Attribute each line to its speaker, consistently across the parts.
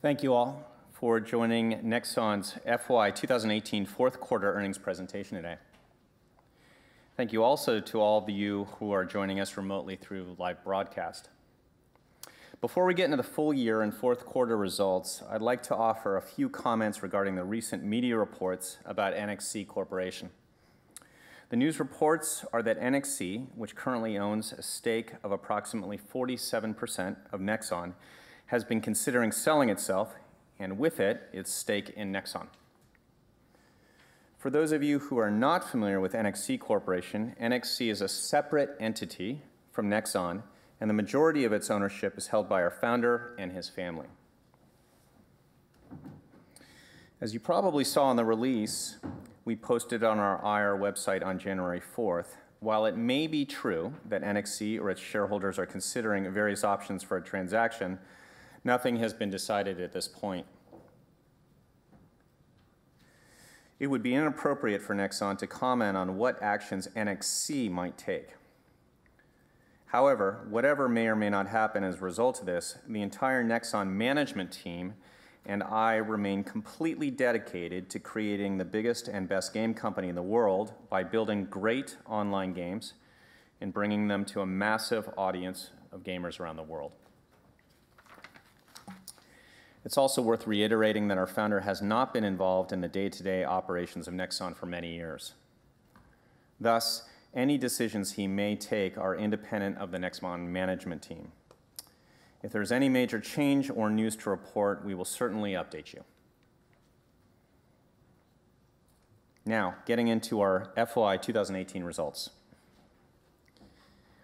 Speaker 1: Thank you all for joining Nexon's FY 2018 fourth quarter earnings presentation today. Thank you also to all of you who are joining us remotely through live broadcast. Before we get into the full year and fourth quarter results, I'd like to offer a few comments regarding the recent media reports about NXC Corporation. The news reports are that NXC, which currently owns a stake of approximately 47% of Nexon, has been considering selling itself, and with it, its stake in Nexon. For those of you who are not familiar with NXC Corporation, NXC is a separate entity from Nexon, and the majority of its ownership is held by our founder and his family. As you probably saw in the release we posted on our IR website on January 4th, while it may be true that NXC or its shareholders are considering various options for a transaction, nothing has been decided at this point. It would be inappropriate for Nexon to comment on what actions NXC might take. However, whatever may or may not happen as a result of this, the entire Nexon management team and I remain completely dedicated to creating the biggest and best game company in the world by building great online games and bringing them to a massive audience of gamers around the world. It's also worth reiterating that our founder has not been involved in the day-to-day operations of Nexon for many years. Thus, any decisions he may take are independent of the Nexon management team. If there's any major change or news to report, we will certainly update you. Now, getting into our FY 2018 results.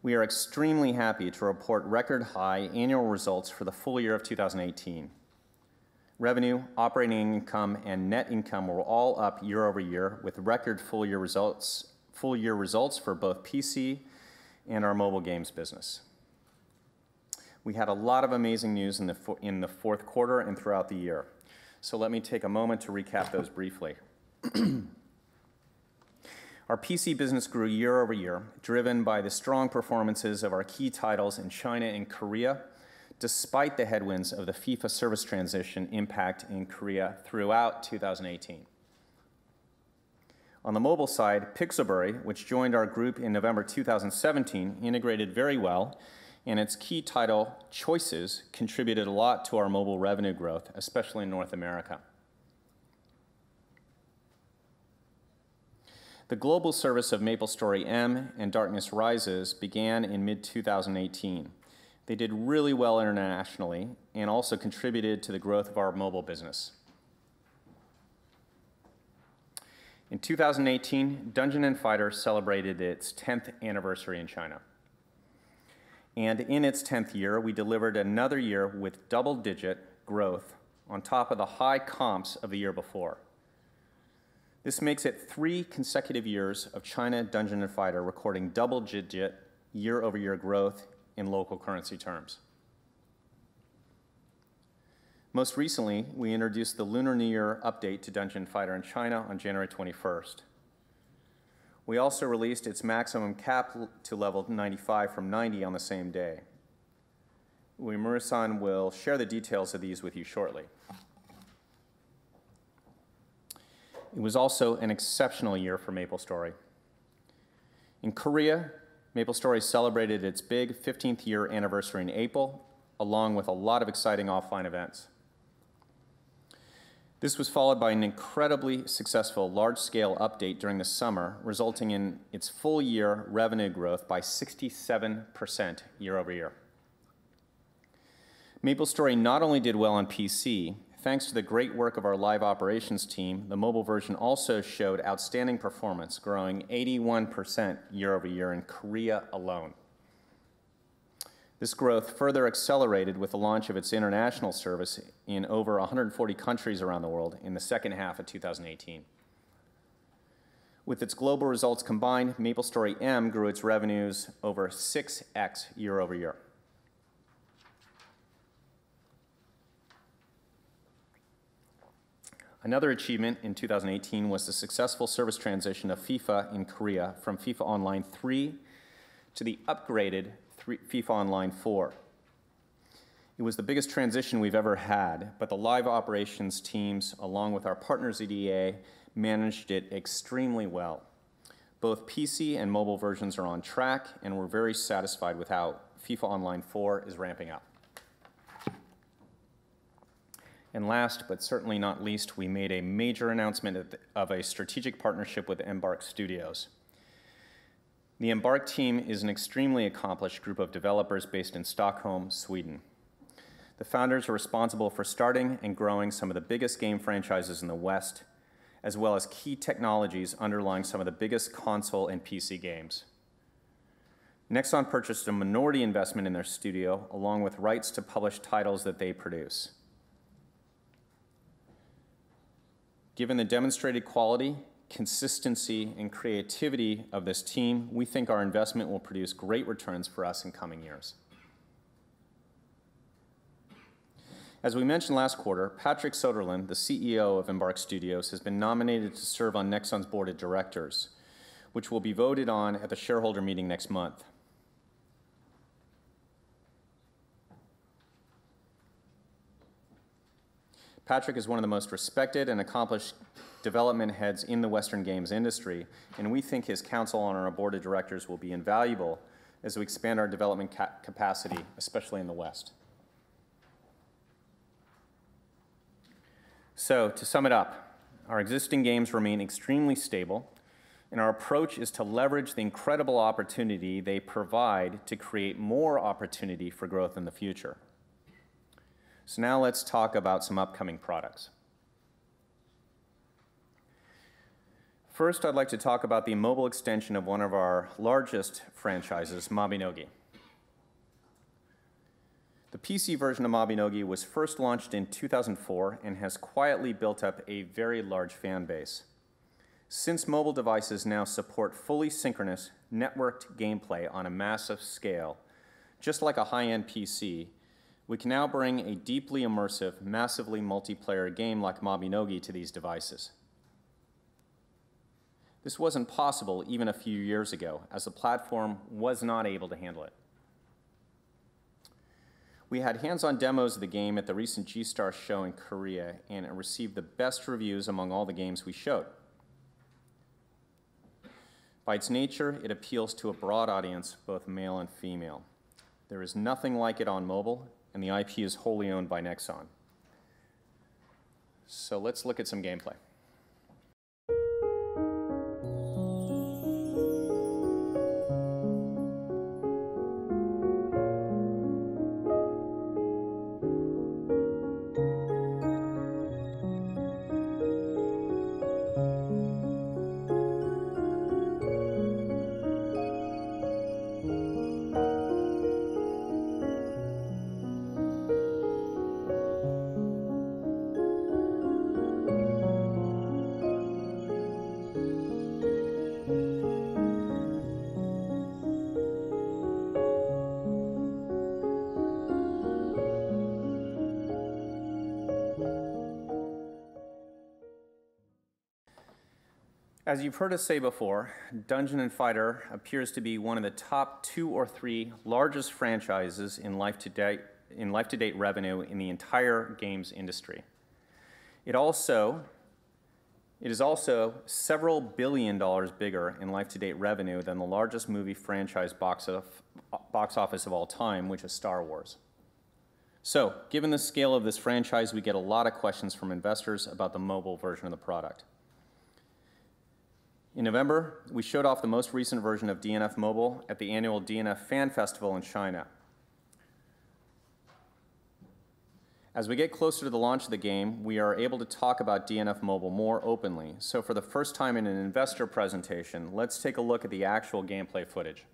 Speaker 1: We are extremely happy to report record-high annual results for the full year of 2018. Revenue, operating income, and net income were all up year over year with record full year results for both PC and our mobile games business. We had a lot of amazing news in the fourth quarter and throughout the year. So let me take a moment to recap those briefly. Our PC business grew year over year, driven by the strong performances of our key titles in China and Korea, despite the headwinds of the FIFA service transition impact in Korea throughout 2018. On the mobile side, Pixelberry, which joined our group in November 2017, integrated very well, and its key title, Choices, contributed a lot to our mobile revenue growth, especially in North America. The global service of Maplestory M and Darkness Rises began in mid-2018. They did really well internationally and also contributed to the growth of our mobile business. In 2018, Dungeon & Fighter celebrated its 10th anniversary in China. And in its 10th year, we delivered another year with double-digit growth on top of the high comps of the year before. This makes it 3 consecutive years of China Dungeon & Fighter recording double-digit year-over-year growth in local currency terms. Most recently, we introduced the Lunar New Year update to Dungeon Fighter in China on January 21st. We also released its maximum cap to level 95 from 90 on the same day. Uemura-san will share the details of these with you shortly. It was also an exceptional year for Maplestory. In Korea, Maplestory celebrated its big 15th year anniversary in April, along with a lot of exciting offline events. This was followed by an incredibly successful large-scale update during the summer, resulting in its full-year revenue growth by 67% year over year. Maplestory not only did well on PC, thanks to the great work of our live operations team, the mobile version also showed outstanding performance, growing 81% year over year in Korea alone. This growth further accelerated with the launch of its international service in over 140 countries around the world in the second half of 2018. With its global results combined, Maplestory M grew its revenues over 6x year over year. Another achievement in 2018 was the successful service transition of FIFA in Korea from FIFA Online 3 to the upgraded FIFA Online 4. It was the biggest transition we've ever had, but the live operations teams, along with our partners at EA, managed it extremely well. Both PC and mobile versions are on track, and we're very satisfied with how FIFA Online 4 is ramping up. And last, but certainly not least, we made a major announcement of a strategic partnership with Embark Studios. The Embark team is an extremely accomplished group of developers based in Stockholm, Sweden. The founders are responsible for starting and growing some of the biggest game franchises in the West, as well as key technologies underlying some of the biggest console and PC games. Nexon purchased a minority investment in their studio, along with rights to publish titles that they produce. Given the demonstrated quality, consistency, and creativity of this team, we think our investment will produce great returns for us in coming years. As we mentioned last quarter, Patrick Soderlund, the CEO of Embark Studios, has been nominated to serve on Nexon's board of directors, which will be voted on at the shareholder meeting next month. Patrick is one of the most respected and accomplished development heads in the Western games industry, and we think his counsel on our board of directors will be invaluable as we expand our development capacity, especially in the West. So, to sum it up, our existing games remain extremely stable, and our approach is to leverage the incredible opportunity they provide to create more opportunity for growth in the future. So now let's talk about some upcoming products. First, I'd like to talk about the mobile extension of one of our largest franchises, Mabinogi. The PC version of Mabinogi was first launched in 2004 and has quietly built up a very large fan base. Since mobile devices now support fully synchronous, networked gameplay on a massive scale, just like a high-end PC, we can now bring a deeply immersive, massively multiplayer game like Mabinogi to these devices. This wasn't possible even a few years ago, as the platform was not able to handle it. We had hands-on demos of the game at the recent G-Star show in Korea, and it received the best reviews among all the games we showed. By its nature, it appeals to a broad audience, both male and female. There is nothing like it on mobile, and the IP is wholly owned by Nexon. So let's look at some gameplay. As you've heard us say before, Dungeon & Fighter appears to be one of the top 2 or 3 largest franchises in life-to-date revenue in the entire games industry. It is also several billion dollars bigger in life-to-date revenue than the largest movie franchise box office of all time, which is Star Wars. So, given the scale of this franchise, we get a lot of questions from investors about the mobile version of the product. In November, we showed off the most recent version of DNF Mobile at the annual DNF Fan Festival in China. As we get closer to the launch of the game, we are able to talk about DNF Mobile more openly. So for the first time in an investor presentation, let's take a look at the actual gameplay footage.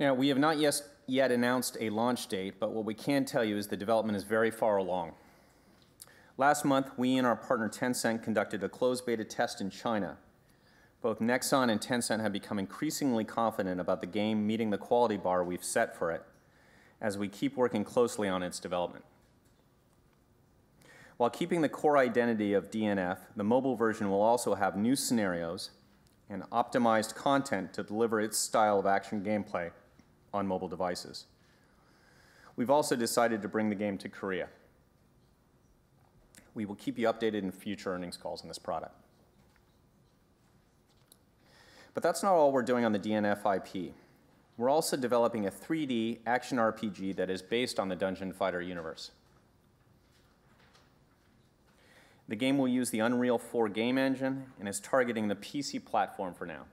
Speaker 1: Now, we have not yet announced a launch date, but what we can tell you is the development is very far along. Last month, we and our partner Tencent conducted a closed beta test in China. Both Nexon and Tencent have become increasingly confident about the game meeting the quality bar we've set for it as we keep working closely on its development. While keeping the core identity of DNF, the mobile version will also have new scenarios and optimized content to deliver its style of action gameplay on mobile devices. We've also decided to bring the game to Korea. We will keep you updated in future earnings calls on this product. But that's not all we're doing on the DNF IP. We're also developing a 3D action RPG that is based on the Dungeon Fighter universe. The game will use the Unreal 4 game engine and is targeting the PC platform for now.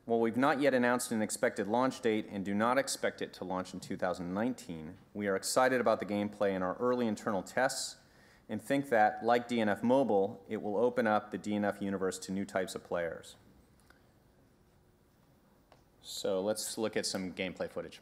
Speaker 1: While we've not yet announced an expected launch date and do not expect it to launch in 2019, we are excited about the gameplay in our early internal tests and think that, like DNF Mobile, it will open up the DNF universe to new types of players. So let's look at some gameplay footage.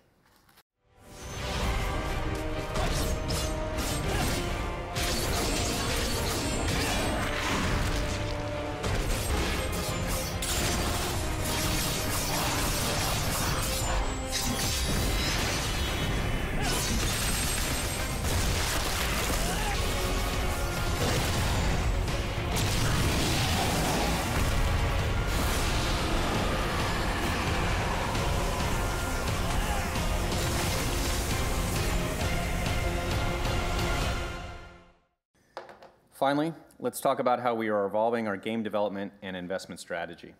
Speaker 1: Finally, let's talk about how we are evolving our game development and investment strategy.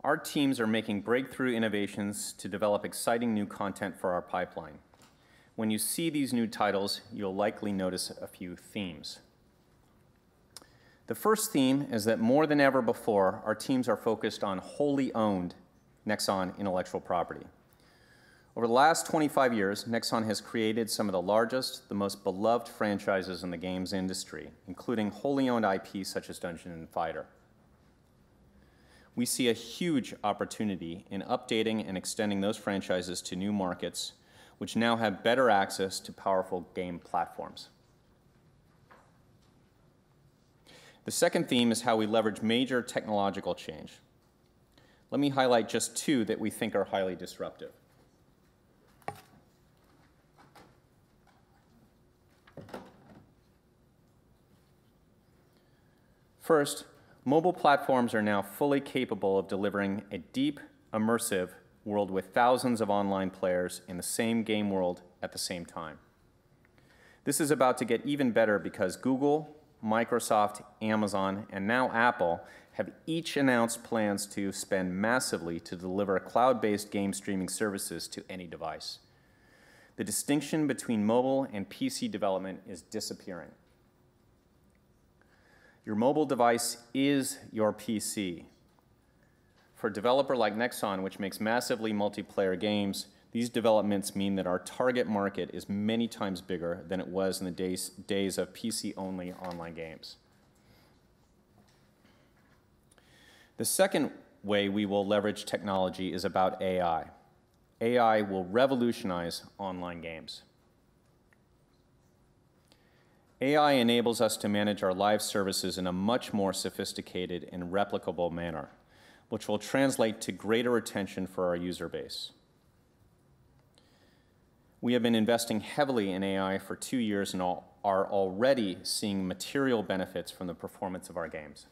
Speaker 1: Our teams are making breakthrough innovations to develop exciting new content for our pipeline. When you see these new titles, you'll likely notice a few themes. The first theme is that more than ever before, our teams are focused on wholly owned Nexon intellectual property. Over the last 25 years, Nexon has created some of the largest, the most beloved franchises in the games industry, including wholly owned IP such as Dungeon & Fighter. We see a huge opportunity in updating and extending those franchises to new markets, which now have better access to powerful game platforms. The second theme is how we leverage major technological change. Let me highlight just two that we think are highly disruptive. First, mobile platforms are now fully capable of delivering a deep, immersive world with thousands of online players in the same game world at the same time. This is about to get even better because Google, Microsoft, Amazon, and now Apple have each announced plans to spend massively to deliver cloud-based game streaming services to any device. The distinction between mobile and PC development is disappearing. Your mobile device is your PC. For a developer like Nexon, which makes massively multiplayer games, these developments mean that our target market is many times bigger than it was in the days of PC-only online games. The second way we will leverage technology is about AI. AI will revolutionize online games. AI enables us to manage our live services in a much more sophisticated and replicable manner, which will translate to greater retention for our user base. We have been investing heavily in AI for 2 years and are already seeing material benefits from the performance of our games.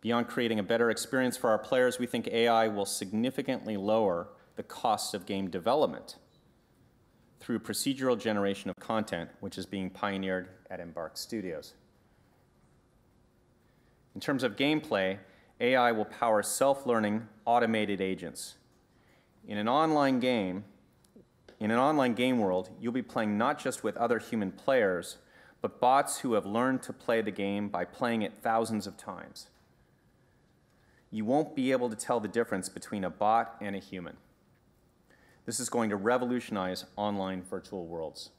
Speaker 1: Beyond creating a better experience for our players, we think AI will significantly lower the costs of game development through procedural generation of content, which is being pioneered at Embark Studios. In terms of gameplay, AI will power self-learning automated agents. In an online game world, you'll be playing not just with other human players, but bots who have learned to play the game by playing it thousands of times. You won't be able to tell the difference between a bot and a human. This is going to revolutionize online virtual worlds.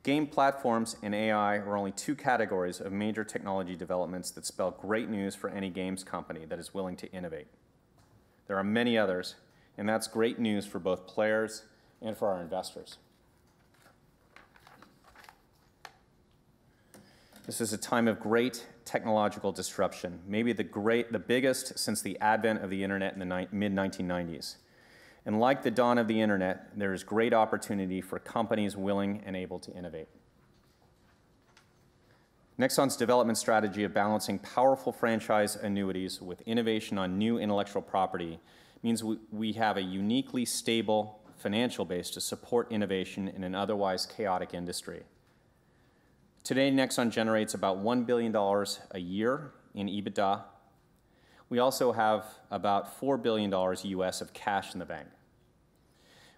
Speaker 1: Game platforms and AI are only two categories of major technology developments that spell great news for any games company that is willing to innovate. There are many others, and that's great news for both players and for our investors. This is a time of great technological disruption, maybe the biggest since the advent of the internet in the mid-1990s. And like the dawn of the internet, there is great opportunity for companies willing and able to innovate. Nexon's development strategy of balancing powerful franchise annuities with innovation on new intellectual property means we have a uniquely stable financial base to support innovation in an otherwise chaotic industry. Today, Nexon generates about $1 billion a year in EBITDA. We also have about $4 billion US of cash in the bank.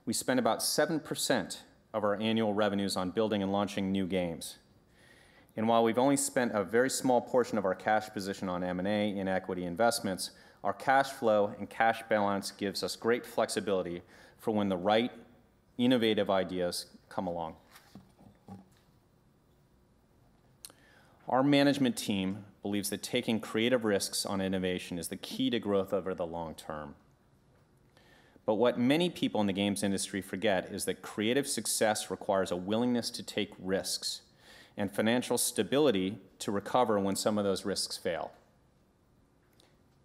Speaker 1: We spend about 7% of our annual revenues on building and launching new games. And while we've only spent a very small portion of our cash position on M&A and equity investments, our cash flow and cash balance gives us great flexibility for when the right innovative ideas come along. Our management team believes that taking creative risks on innovation is the key to growth over the long term. But what many people in the games industry forget is that creative success requires a willingness to take risks and financial stability to recover when some of those risks fail.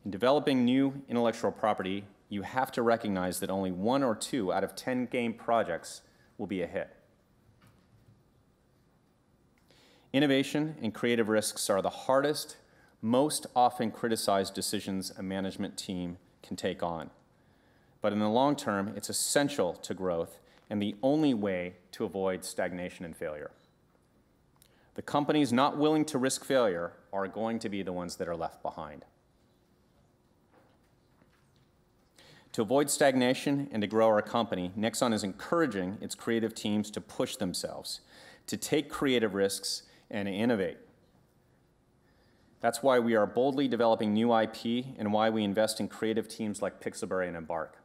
Speaker 1: In developing new intellectual property, you have to recognize that only 1 or 2 out of 10 game projects will be a hit. Innovation and creative risks are the hardest, most often criticized decisions a management team can take on. But in the long term, it's essential to growth and the only way to avoid stagnation and failure. The companies not willing to risk failure are going to be the ones that are left behind. To avoid stagnation and to grow our company, Nexon is encouraging its creative teams to push themselves, to take creative risks, and to innovate. That's why we are boldly developing new IP and why we invest in creative teams like Pixelberry and Embark.